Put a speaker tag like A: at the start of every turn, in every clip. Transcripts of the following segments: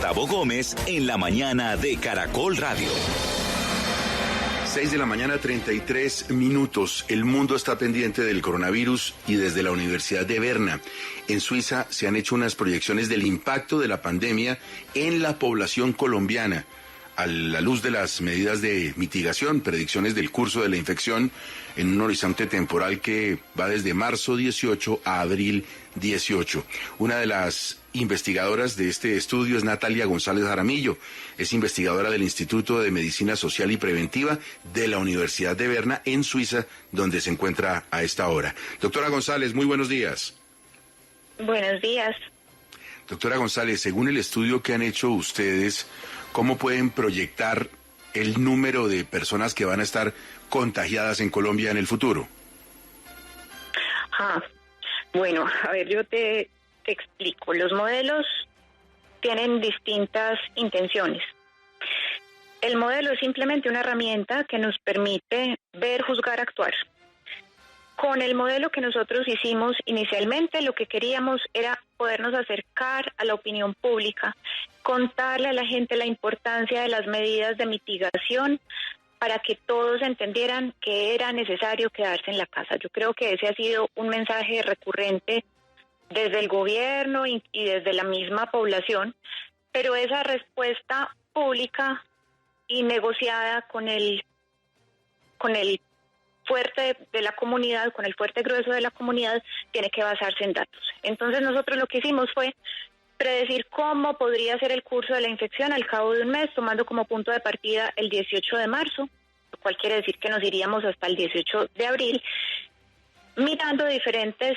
A: Gustavo Gómez en la mañana de Caracol Radio.
B: 6 de la mañana, 33 minutos. El mundo está pendiente del coronavirus y desde la Universidad de Berna, en Suiza, se han hecho unas proyecciones del impacto de la pandemia en la población colombiana. A la luz de las medidas de mitigación, predicciones del curso de la infección en un horizonte temporal que va desde marzo 18 a abril 18. Una de las investigadoras de este estudio es Natalia González Jaramillo. Es investigadora del Instituto de Medicina Social y Preventiva de la Universidad de Berna en Suiza, donde se encuentra a esta hora. Doctora González, muy buenos días.
C: Buenos días.
B: Doctora González, según el estudio que han hecho ustedes, ¿cómo pueden proyectar el número de personas que van a estar contagiadas en Colombia en el futuro?
C: Bueno, a ver, yo te explico. Los modelos tienen distintas intenciones. El modelo es simplemente una herramienta que nos permite ver, juzgar, actuar. Con el modelo que nosotros hicimos inicialmente, lo que queríamos era podernos acercar a la opinión pública, contarle a la gente la importancia de las medidas de mitigación para que todos entendieran que era necesario quedarse en la casa. Yo creo que ese ha sido un mensaje recurrente desde el gobierno y desde la misma población, pero esa respuesta pública y negociada con el fuerte de la comunidad, con el fuerte grueso de la comunidad, tiene que basarse en datos. Entonces nosotros lo que hicimos fue predecir cómo podría ser el curso de la infección al cabo de un mes, tomando como punto de partida el 18 de marzo, lo cual quiere decir que nos iríamos hasta el 18 de abril, mirando diferentes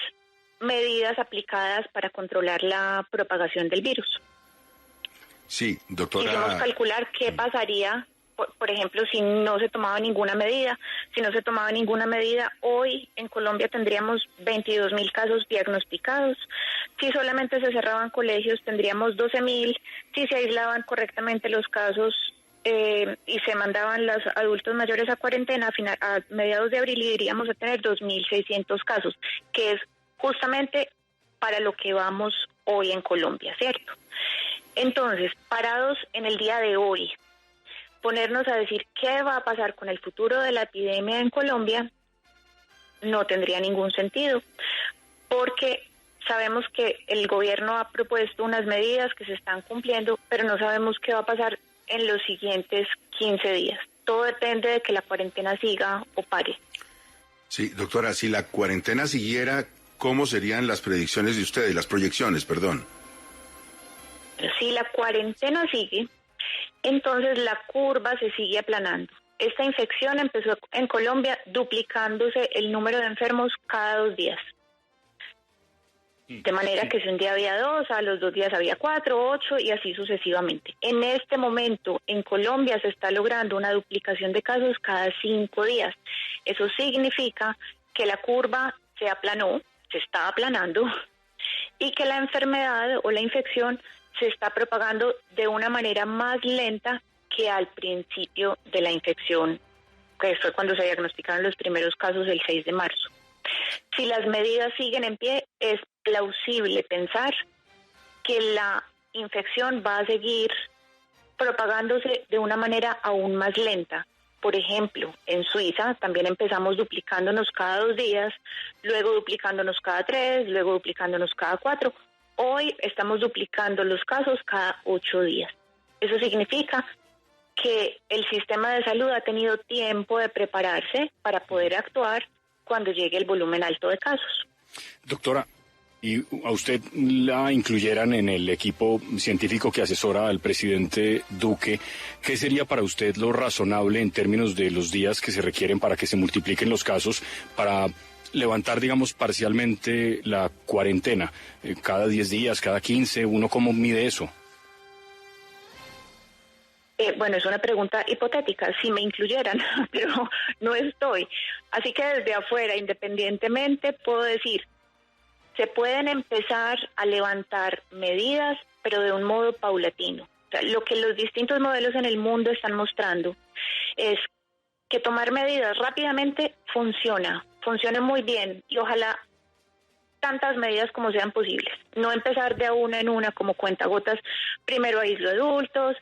C: medidas aplicadas para controlar la propagación del virus.
B: Sí, doctora.
C: Quisimos calcular qué pasaría, por ejemplo, si no se tomaba ninguna medida. Si no se tomaba ninguna medida, hoy en Colombia tendríamos 22.000 casos diagnosticados. Si solamente se cerraban colegios, tendríamos 12.000. Si se aislaban correctamente los casos y se mandaban los adultos mayores a cuarentena, a mediados de abril iríamos a tener 2.600 casos, que es justamente para lo que vamos hoy en Colombia, ¿cierto? Entonces, parados en el día de hoy, ponernos a decir qué va a pasar con el futuro de la epidemia en Colombia no tendría ningún sentido, porque sabemos que el gobierno ha propuesto unas medidas que se están cumpliendo, pero no sabemos qué va a pasar en los siguientes 15 días. Todo depende de que la cuarentena siga o pare.
B: Sí, doctora, si la cuarentena siguiera, ¿cómo serían las predicciones de ustedes, las proyecciones, perdón?
C: Si la cuarentena sigue, entonces la curva se sigue aplanando. Esta infección empezó en Colombia duplicándose el número de enfermos cada 2 días. De manera que si un día había 2, a los 2 días había 4, 8 y así sucesivamente. En este momento en Colombia se está logrando una duplicación de casos cada 5 días. Eso significa que la curva se aplanó, se está aplanando, y que la enfermedad o la infección se está propagando de una manera más lenta que al principio de la infección, que fue cuando se diagnosticaron los primeros casos el 6 de marzo. Si las medidas siguen en pie, es plausible pensar que la infección va a seguir propagándose de una manera aún más lenta. Por ejemplo, en Suiza también empezamos duplicándonos cada 2 días, luego duplicándonos cada 3, luego duplicándonos cada 4. Hoy estamos duplicando los casos cada 8 días. Eso significa que el sistema de salud ha tenido tiempo de prepararse para poder actuar cuando llegue el volumen alto de casos.
D: Doctora, y a usted la incluyeran en el equipo científico que asesora al presidente Duque, ¿qué sería para usted lo razonable en términos de los días que se requieren para que se multipliquen los casos, para levantar, digamos, parcialmente la cuarentena? ¿Cada 10 días, cada 15? ¿Uno cómo mide eso?
C: Bueno, es una pregunta hipotética, si me incluyeran, pero no estoy. Así que desde afuera, independientemente, puedo decir, se pueden empezar a levantar medidas, pero de un modo paulatino. O sea, lo que los distintos modelos en el mundo están mostrando es que tomar medidas rápidamente funciona muy bien, y ojalá tantas medidas como sean posibles, no empezar de una en una como cuentagotas, primero aíslo adultos,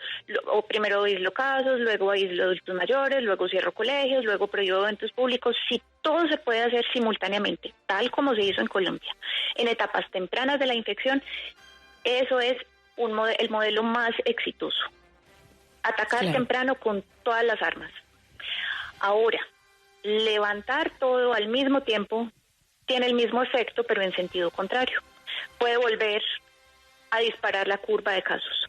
C: o primero aíslo casos, luego aíslo adultos mayores, luego cierro colegios, luego prohíbo eventos públicos. Si todo se puede hacer simultáneamente, tal como se hizo en Colombia, en etapas tempranas de la infección, eso es el modelo más exitoso. Atacar temprano con todas las armas. Ahora, levantar todo al mismo tiempo tiene el mismo efecto, pero en sentido contrario. Puede volver a disparar la curva de casos.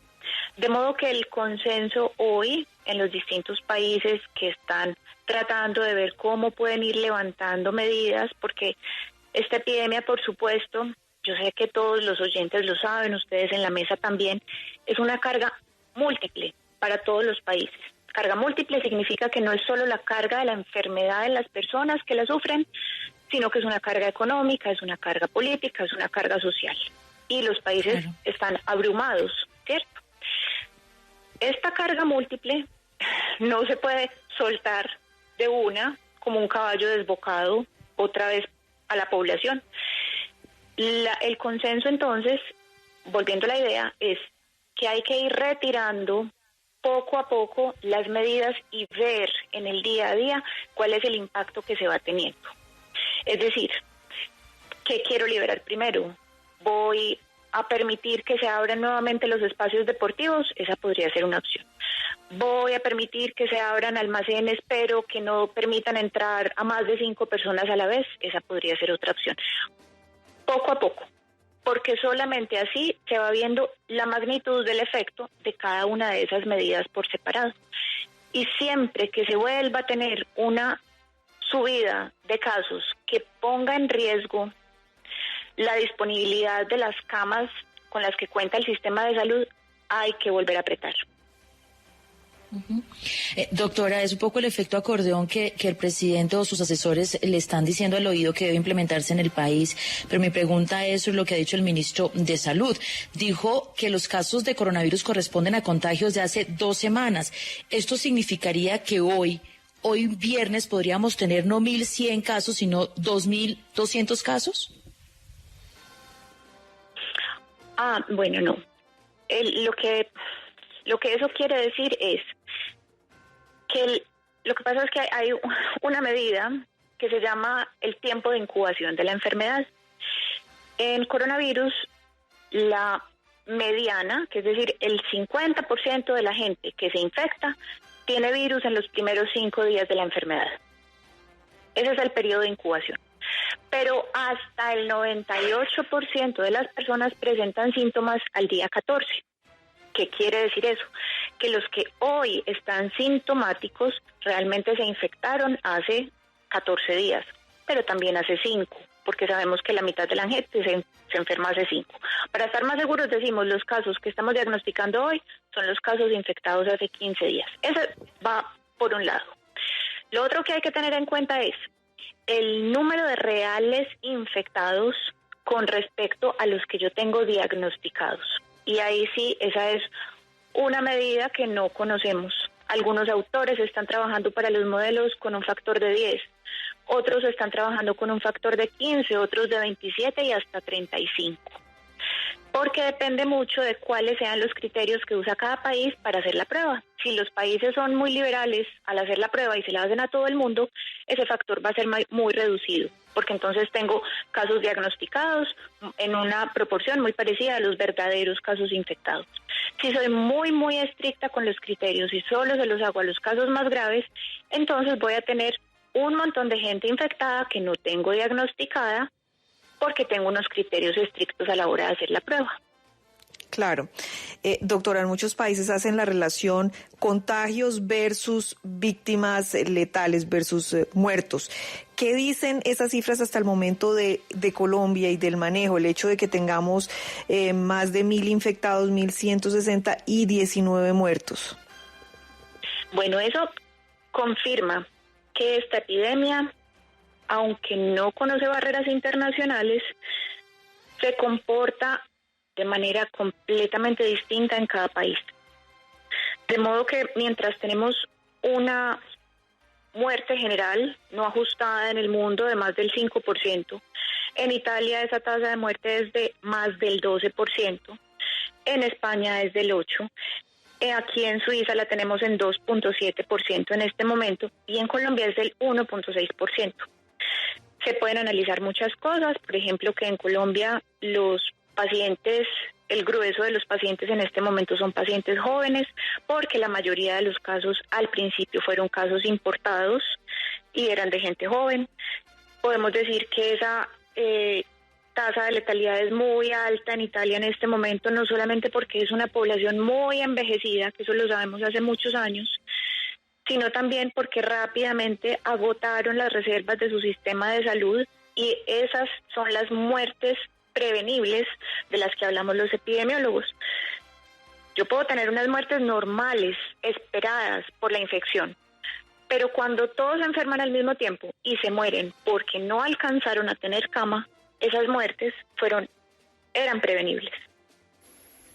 C: De modo que el consenso hoy en los distintos países que están tratando de ver cómo pueden ir levantando medidas, porque esta epidemia, por supuesto, yo sé que todos los oyentes lo saben, ustedes en la mesa también, es una carga múltiple para todos los países. Carga múltiple significa que no es solo la carga de la enfermedad en las personas que la sufren, sino que es una carga económica, es una carga política, es una carga social. Y los países están abrumados, ¿cierto? Esta carga múltiple no se puede soltar de una como un caballo desbocado otra vez a la población. El consenso entonces, volviendo a la idea, es que hay que ir retirando poco a poco las medidas y ver en el día a día cuál es el impacto que se va teniendo. Es decir, ¿qué quiero liberar primero? ¿Voy a permitir que se abran nuevamente los espacios deportivos? Esa podría ser una opción. ¿Voy a permitir que se abran almacenes pero que no permitan entrar a más de 5 personas a la vez? Esa podría ser otra opción. Poco a poco, porque solamente así se va viendo la magnitud del efecto de cada una de esas medidas por separado. Y siempre que se vuelva a tener una subida de casos que ponga en riesgo la disponibilidad de las camas con las que cuenta el sistema de salud, hay que volver a apretar.
E: Doctora, es un poco el efecto acordeón que el presidente o sus asesores le están diciendo al oído que debe implementarse en el país, pero mi pregunta es lo que ha dicho el ministro de Salud. Dijo que los casos de coronavirus corresponden a contagios de hace 2 semanas. ¿Esto significaría que hoy viernes podríamos tener no 1.100 casos, sino 2.200 casos?
C: Bueno, no. Lo que eso quiere decir es que lo que pasa es que hay una medida que se llama el tiempo de incubación de la enfermedad. En coronavirus, la mediana, que es decir, el 50% de la gente que se infecta, tiene virus en los primeros 5 días de la enfermedad. Ese es el periodo de incubación. Pero hasta el 98% de las personas presentan síntomas al día 14. ¿Qué quiere decir eso? Que los que hoy están sintomáticos realmente se infectaron hace 14 días, pero también hace 5, porque sabemos que la mitad de la gente se enferma hace 5. Para estar más seguros decimos, los casos que estamos diagnosticando hoy son los casos infectados hace 15 días. Eso va por un lado. Lo otro que hay que tener en cuenta es el número de reales infectados con respecto a los que yo tengo diagnosticados. Y ahí sí, esa es una medida que no conocemos. Algunos autores están trabajando para los modelos con un factor de 10, otros están trabajando con un factor de 15, otros de 27 y hasta 35. Porque depende mucho de cuáles sean los criterios que usa cada país para hacer la prueba. Si los países son muy liberales al hacer la prueba y se la hacen a todo el mundo, ese factor va a ser muy reducido, porque entonces tengo casos diagnosticados en una proporción muy parecida a los verdaderos casos infectados. Si soy muy estricta con los criterios y solo se los hago a los casos más graves, entonces voy a tener un montón de gente infectada que no tengo diagnosticada, porque tengo unos criterios estrictos a la hora de hacer la prueba.
F: Claro. Doctora, en muchos países hacen la relación contagios versus víctimas letales versus muertos. ¿Qué dicen esas cifras hasta el momento de Colombia y del manejo? El hecho de que tengamos más de 1.000 infectados, 1.160 y 19 muertos.
C: Bueno, eso confirma que esta epidemia, aunque no conoce barreras internacionales, se comporta de manera completamente distinta en cada país. De modo que mientras tenemos una muerte general no ajustada en el mundo de más del 5%, En Italia esa tasa de muerte es de más del 12%, en España es del 8%, aquí en Suiza la tenemos en 2.7% en este momento y en Colombia es del 1.6%. Se pueden analizar muchas cosas, por ejemplo que en Colombia los pacientes, el grueso de los pacientes en este momento son pacientes jóvenes, porque la mayoría de los casos al principio fueron casos importados y eran de gente joven. Podemos decir que esa tasa de letalidad es muy alta en Italia en este momento, no solamente porque es una población muy envejecida, que eso lo sabemos hace muchos años, sino también porque rápidamente agotaron las reservas de su sistema de salud y esas son las muertes prevenibles de las que hablamos los epidemiólogos. Yo puedo tener unas muertes normales, esperadas por la infección, pero cuando todos se enferman al mismo tiempo y se mueren porque no alcanzaron a tener cama, esas muertes eran prevenibles,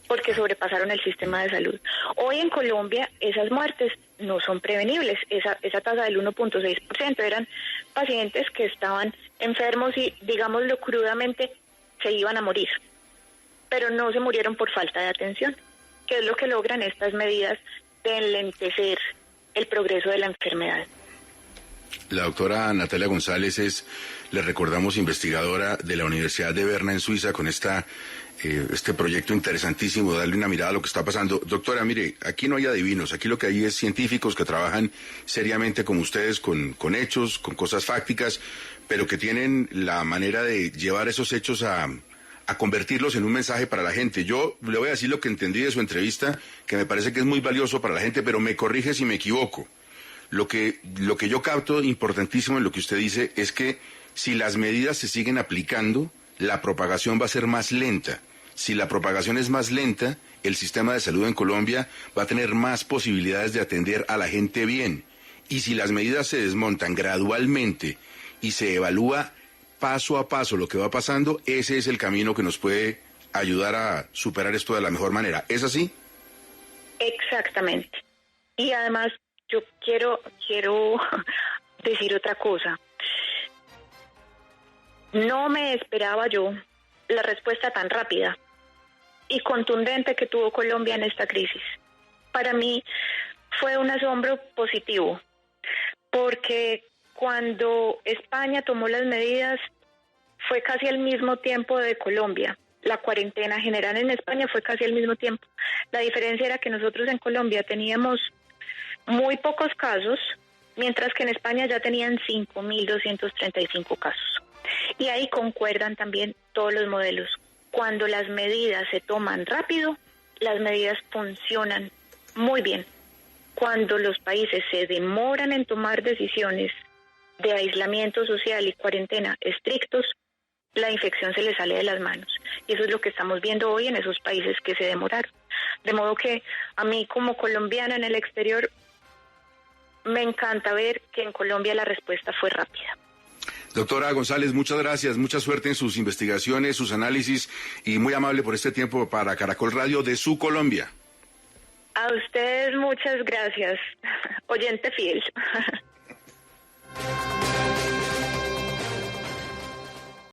C: porque sobrepasaron el sistema de salud. Hoy en Colombia esas muertes no son prevenibles, esa tasa del 1.6% eran pacientes que estaban enfermos y, digámoslo crudamente, se iban a morir, pero no se murieron por falta de atención, que es lo que logran estas medidas de enlentecer el progreso de la enfermedad.
B: La doctora Natalia González es, le recordamos, investigadora de la Universidad de Berna en Suiza con este proyecto interesantísimo, darle una mirada a lo que está pasando. Doctora, mire, aquí no hay adivinos, aquí lo que hay es científicos que trabajan seriamente como ustedes, con hechos, con cosas fácticas, pero que tienen la manera de llevar esos hechos a convertirlos en un mensaje para la gente. Yo le voy a decir lo que entendí de su entrevista, que me parece que es muy valioso para la gente, pero me corrige si me equivoco. Lo que yo capto importantísimo en lo que usted dice es que si las medidas se siguen aplicando, la propagación va a ser más lenta. Si la propagación es más lenta, el sistema de salud en Colombia va a tener más posibilidades de atender a la gente bien. Y si las medidas se desmontan gradualmente y se evalúa paso a paso lo que va pasando, ese es el camino que nos puede ayudar a superar esto de la mejor manera. ¿Es así?
C: Exactamente. Y además yo quiero decir otra cosa. No me esperaba yo la respuesta tan rápida y contundente que tuvo Colombia en esta crisis. Para mí fue un asombro positivo, porque cuando España tomó las medidas fue casi al mismo tiempo de Colombia. La cuarentena general en España fue casi al mismo tiempo. La diferencia era que nosotros en Colombia teníamos muy pocos casos, mientras que en España ya tenían 5.235 casos. Y ahí concuerdan también todos los modelos. Cuando las medidas se toman rápido, las medidas funcionan muy bien. Cuando los países se demoran en tomar decisiones de aislamiento social y cuarentena estrictos, la infección se les sale de las manos. Y eso es lo que estamos viendo hoy en esos países que se demoraron. De modo que a mí como colombiana en el exterior me encanta ver que en Colombia la respuesta fue rápida.
B: Doctora González, muchas gracias, mucha suerte en sus investigaciones, sus análisis y muy amable por este tiempo para Caracol Radio de su Colombia.
C: A ustedes muchas gracias, oyente fiel.